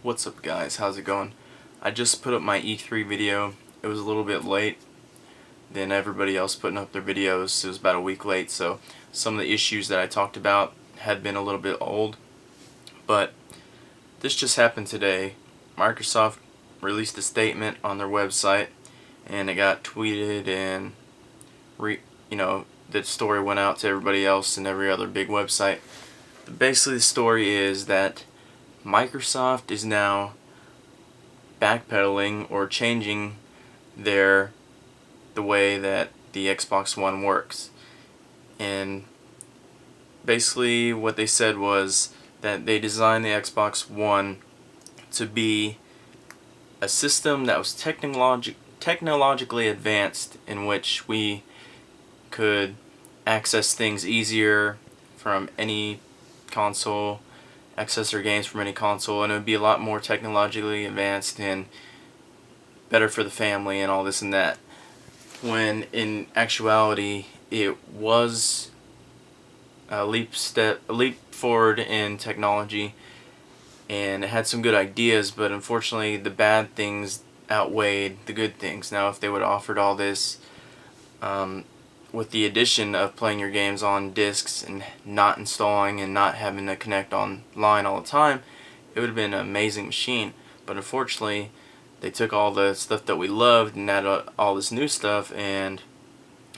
What's up guys, how's it going? I just put up my E3 video. It was a little bit late than everybody else putting up their videos. It was about a week late, so some of the issues that I talked about had been a little bit old. But this just happened today. Microsoft released a statement on their website and it got tweeted, and the story went out to everybody else and every other big website. But basically the story is that Microsoft is now backpedaling or changing the way that the Xbox One works. And basically what they said was that they designed the Xbox One to be a system that was technologically advanced, in which we could access things easier from any console, access our games from any console, and it would be a lot more technologically advanced and better for the family and all this and that. When in actuality it was a leap forward in technology, and it had some good ideas, but unfortunately the bad things outweighed the good things. Now if they would have offered all this with the addition of playing your games on discs and not installing and not having to connect online all the time, it would have been an amazing machine. But unfortunately they took all the stuff that we loved and added all this new stuff, and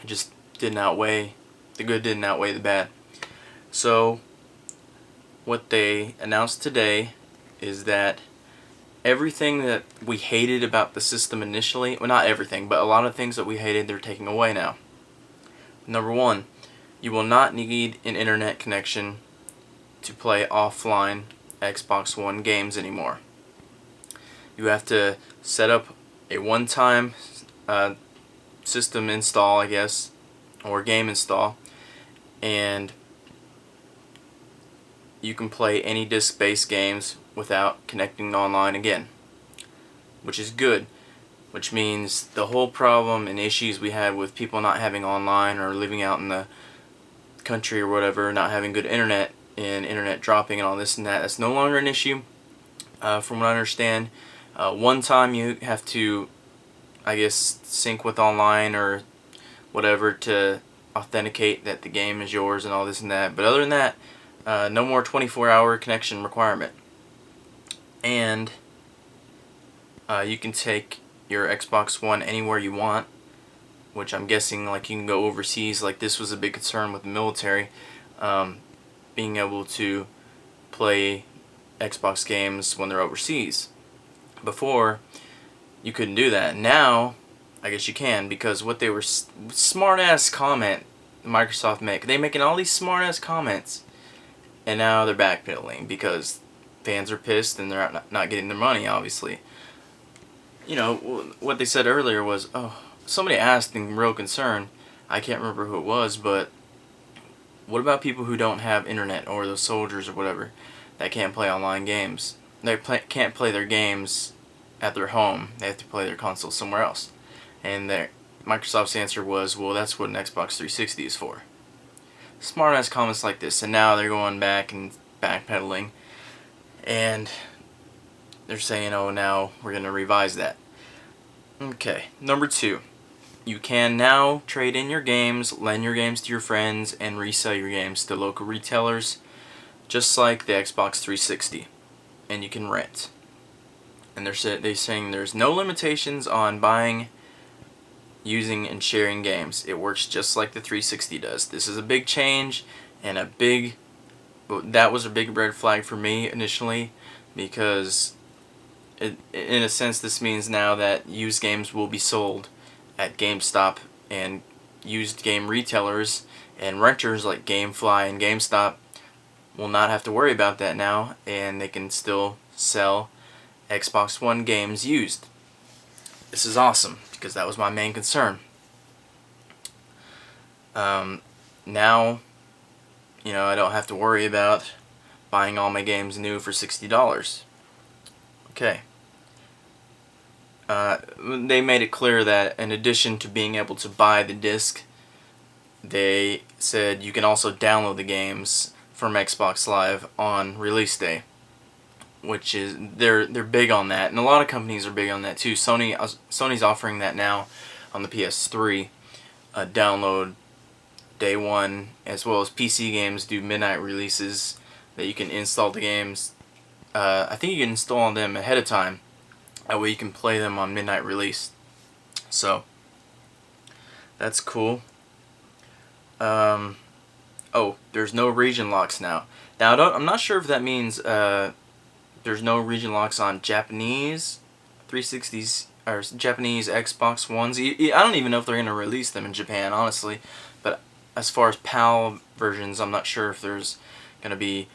it just didn't outweigh the good, didn't outweigh the bad. So what they announced today is that everything that we hated about the system initially, well, not everything, but a lot of things that we hated, they're taking away now. Number one, you will not need an internet connection to play offline Xbox One games anymore. You have to set up a one-time system install, I guess, or game install, and you can play any disc-based games without connecting online again, which is good. Which means the whole problem and issues we had with people not having online or living out in the country or whatever, not having good internet and internet dropping and all this and that, that's no longer an issue. From what I understand, one time you have to, I guess, sync with online or whatever to authenticate that the game is yours and all this and that. But other than that, no more 24-hour connection requirement. And you can take your Xbox One anywhere you want, which I'm guessing like you can go overseas. Like this was a big concern with the military, being able to play Xbox games when they're overseas. Before you couldn't do that. Now I guess you can, because what they were smart ass comment Microsoft they making all these smart ass comments, and now they're backpedaling because fans are pissed and they're not getting their money, obviously. You know, what they said earlier was, somebody asked in real concern, I can't remember who it was, but what about people who don't have internet, or those soldiers or whatever that can't play online games? They can't play their games at their home. They have to play their console somewhere else. And Microsoft's answer was, well, that's what an Xbox 360 is for. Smart ass comments like this, and now they're going back and backpedaling, and they're saying, oh, now we're going to revise that. Okay, number two. You can now trade in your games, lend your games to your friends, and resell your games to local retailers, just like the Xbox 360. And you can rent. And they're saying there's no limitations on buying, using, and sharing games. It works just like the 360 does. This is a big change, and that was a big red flag for me initially, because in a sense this means now that used games will be sold at GameStop, and used game retailers and renters like GameFly and GameStop will not have to worry about that now, and they can still sell Xbox One games used. This is awesome, because that was my main concern. Now, I don't have to worry about buying all my games new for $60. Okay. They made it clear that in addition to being able to buy the disc, they said you can also download the games from Xbox Live on release day, which is they're big on that, and a lot of companies are big on that too. Sony's offering that now on the PS3, download day one, as well as PC games do midnight releases that you can install the games. I think you can install them ahead of time. That way you can play them on midnight release. So that's cool. Oh, there's no region locks now. Now I'm not sure if that means there's no region locks on Japanese 360s or Japanese Xbox Ones. I don't even know if they're going to release them in Japan, honestly. But as far as PAL versions, I'm not sure if there's going to be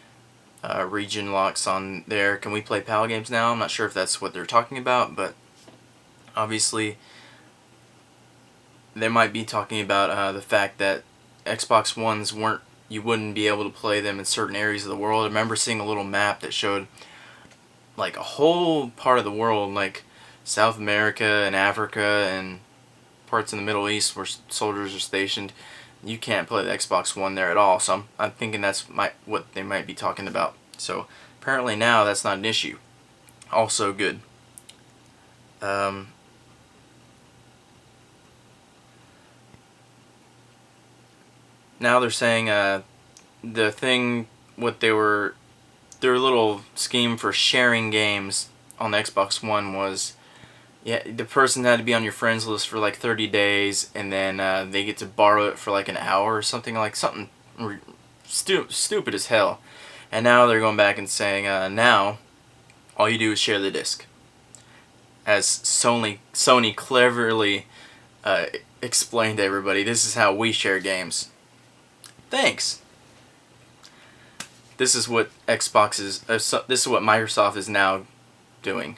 region locks on there. Can we play PAL games now? I'm not sure if that's what they're talking about, but obviously they might be talking about the fact that Xbox Ones you wouldn't be able to play them in certain areas of the world. I remember seeing a little map that showed like a whole part of the world, like South America and Africa and parts in the Middle East where soldiers are stationed. You can't play the Xbox One there at all. So I'm thinking that's what they might be talking about. So apparently now that's not an issue. Also good. Now they're saying their little scheme for sharing games on the Xbox One was, yeah, the person had to be on your friends list for like 30 days, and then they get to borrow it for like an hour or something stupid as hell. And now they're going back and saying now all you do is share the disc. As Sony cleverly explained to everybody, this is how we share games. Thanks. This is what this is what Microsoft is now doing.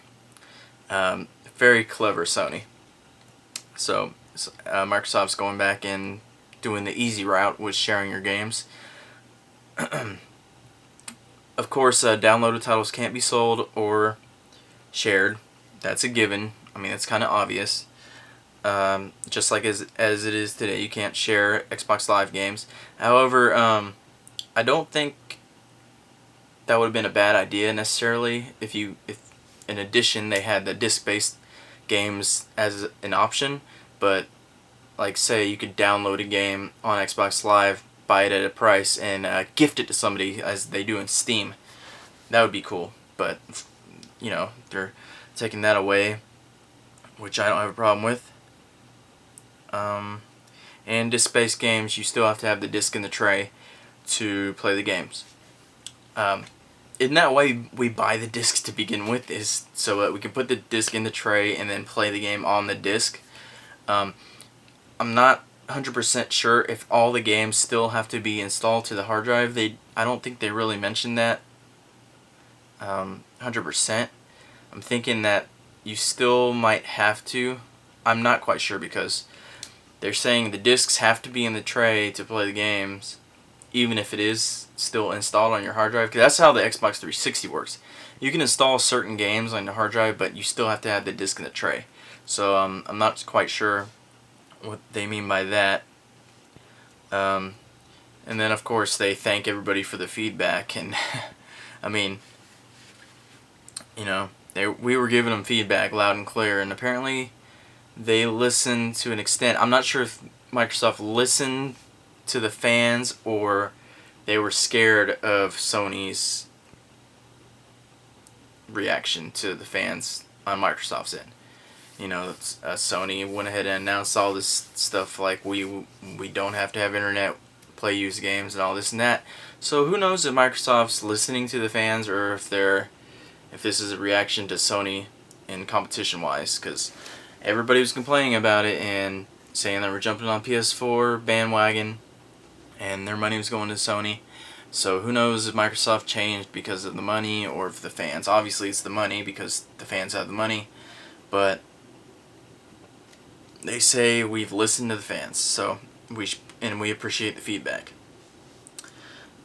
Very clever, Sony. So Microsoft's going back and doing the easy route with sharing your games. Of course, downloaded titles can't be sold or shared. That's a given. I mean, that's kind of obvious. Just like as it is today, you can't share Xbox Live games. However, I don't think that would have been a bad idea necessarily if in addition they had the disc-based games as an option. But like, say you could download a game on Xbox Live, buy it at a price, and gift it to somebody as they do in Steam. That would be cool. But you know, they're taking that away, which I don't have a problem with. And disc-based games, you still have to have the disc in the tray to play the games. Isn't that why we buy the discs to begin with, is so that we can put the disc in the tray and then play the game on the disc? I'm not 100% sure if all the games still have to be installed to the hard drive. I don't think they really mentioned that 100%. I'm thinking that you still might have to. I'm not quite sure because they're saying the discs have to be in the tray to play the games, even if it is still installed on your hard drive. Because that's how the Xbox 360 works. You can install certain games on the hard drive, but you still have to have the disc in the tray. So I'm not quite sure what they mean by that. And then of course they thank everybody for the feedback, and I mean, you know, we were giving them feedback loud and clear, and apparently they listened to an extent. I'm not sure if Microsoft listened to the fans or they were scared of Sony's reaction to the fans on Microsoft's end. You know, Sony went ahead and announced all this stuff like we don't have to have internet, play used games, and all this and that. So who knows if Microsoft's listening to the fans or if this is a reaction to Sony in competition wise, because everybody was complaining about it and saying that we're jumping on PS4 bandwagon and their money was going to Sony. So who knows if Microsoft changed because of the money or if the fans. Obviously it's the money because the fans have the money, but they say we've listened to the fans, so we appreciate the feedback.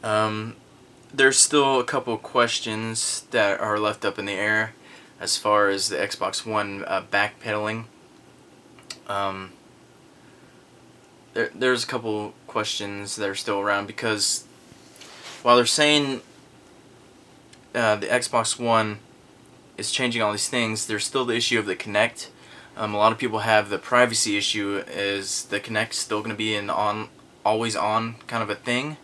There's still a couple questions that are left up in the air as far as the Xbox One backpedaling. There's a couple questions that are still around because while they're saying the Xbox One is changing all these things, there's still the issue of the Kinect. A lot of people have the privacy issue. Is the Kinect still going to be an always on kind of a thing?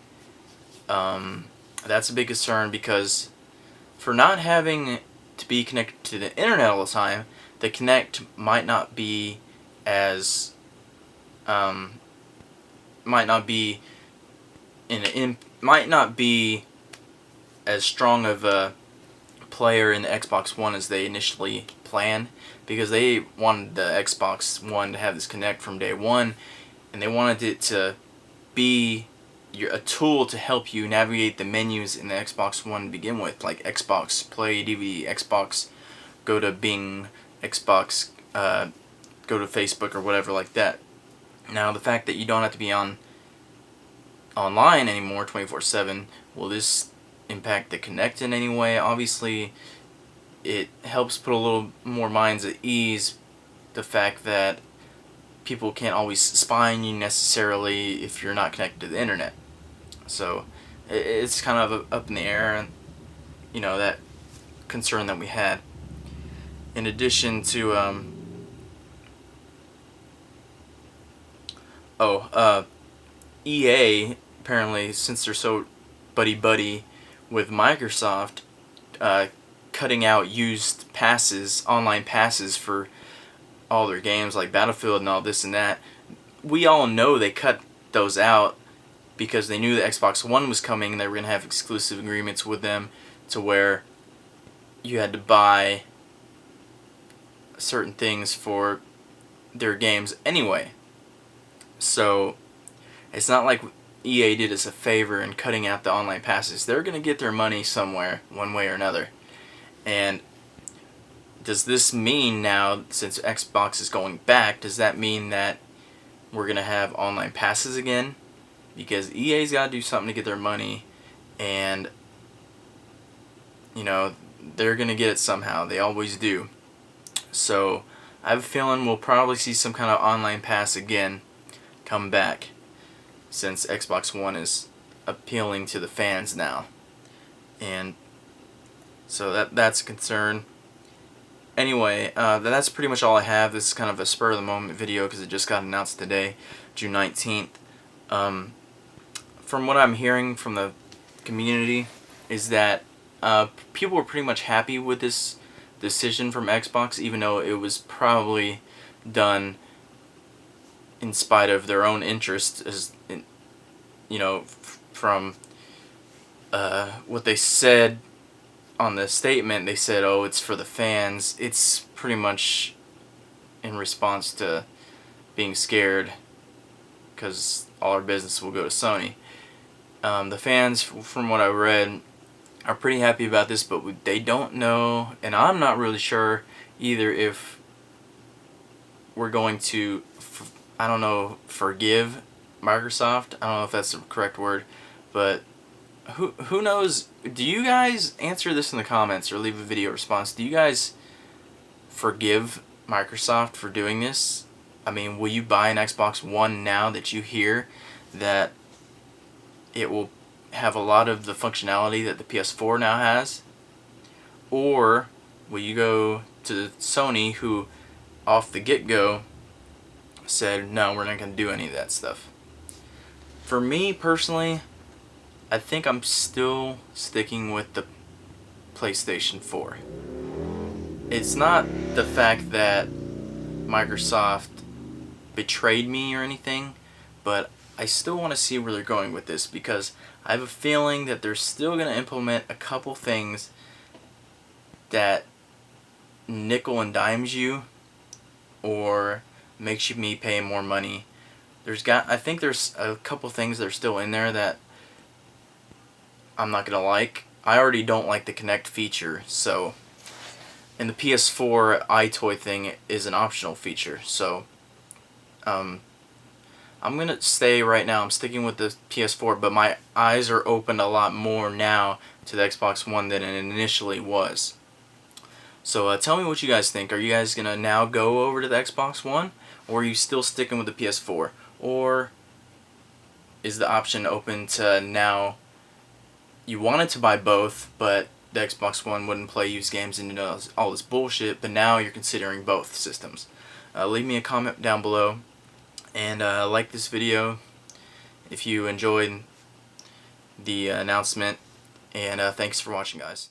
That's a big concern, because for not having to be connected to the internet all the time, the Kinect might not be as might not be might not be as strong of a player in the Xbox One as they initially planned, because they wanted the Xbox One to have this Kinect from day one, and they wanted it to be a tool to help you navigate the menus in the Xbox One to begin with, like Xbox Play, DVD, Xbox go to Bing, Xbox go to Facebook or whatever like that. Now the fact that you don't have to be online anymore 24/7, will this impact the Kinect in any way? Obviously, it helps put a little more minds at ease, the fact that people can't always spy on you necessarily if you're not connected to the internet. So it's kind of up in the air, and that concern that we had. In addition to EA, apparently, since they're so buddy with Microsoft, cutting out used passes, online passes for all their games like Battlefield and all this and that. We all know they cut those out because they knew the Xbox One was coming and they were going to have exclusive agreements with them, to where you had to buy certain things for their games anyway. So it's not like EA did us a favor in cutting out the online passes. They're going to get their money somewhere, one way or another. And does this mean now, since Xbox is going back, does that mean that we're going to have online passes again? Because EA's got to do something to get their money, and they're going to get it somehow. They always do. So I have a feeling we'll probably see some kind of online pass again come back, since Xbox One is appealing to the fans now. And so that's a concern. Anyway, that's pretty much all I have. This is kind of a spur of the moment video because it just got announced today, June 19th. From what I'm hearing from the community is that people were pretty much happy with this decision from Xbox, even though it was probably done in spite of their own interest, as from what they said on the statement. They said, oh, it's for the fans. It's pretty much in response to being scared because all our business will go to Sony. The fans, from what I read, are pretty happy about this, but they don't know, and I'm not really sure either, if we're going to, I don't know, forgive Microsoft. I don't know if that's the correct word, but who knows? Do you guys, answer this in the comments or leave a video response, do you guys forgive Microsoft for doing this? I mean, will you buy an Xbox One now that you hear that it will have a lot of the functionality that the PS4 now has? Or will you go to Sony, who off the get-go said, no, we're not going to do any of that stuff? For me personally, I think I'm still sticking with the PlayStation 4. It's not the fact that Microsoft betrayed me or anything, but I still want to see where they're going with this, because I have a feeling that they're still going to implement a couple things that nickel and dimes you or makes me pay more money. I think there's a couple things that are still in there that I'm not going to like. I already don't like the Kinect feature, so, and the PS4 iToy thing is an optional feature, so I'm going to stay right now. I'm sticking with the PS4, but my eyes are opened a lot more now to the Xbox One than it initially was. So tell me what you guys think. Are you guys going to now go over to the Xbox One, or are you still sticking with the PS4? Or is the option open to now you wanted to buy both, but the Xbox One wouldn't play used games and all this bullshit, but now you're considering both systems. Leave me a comment down below, and like this video if you enjoyed the announcement, and thanks for watching, guys.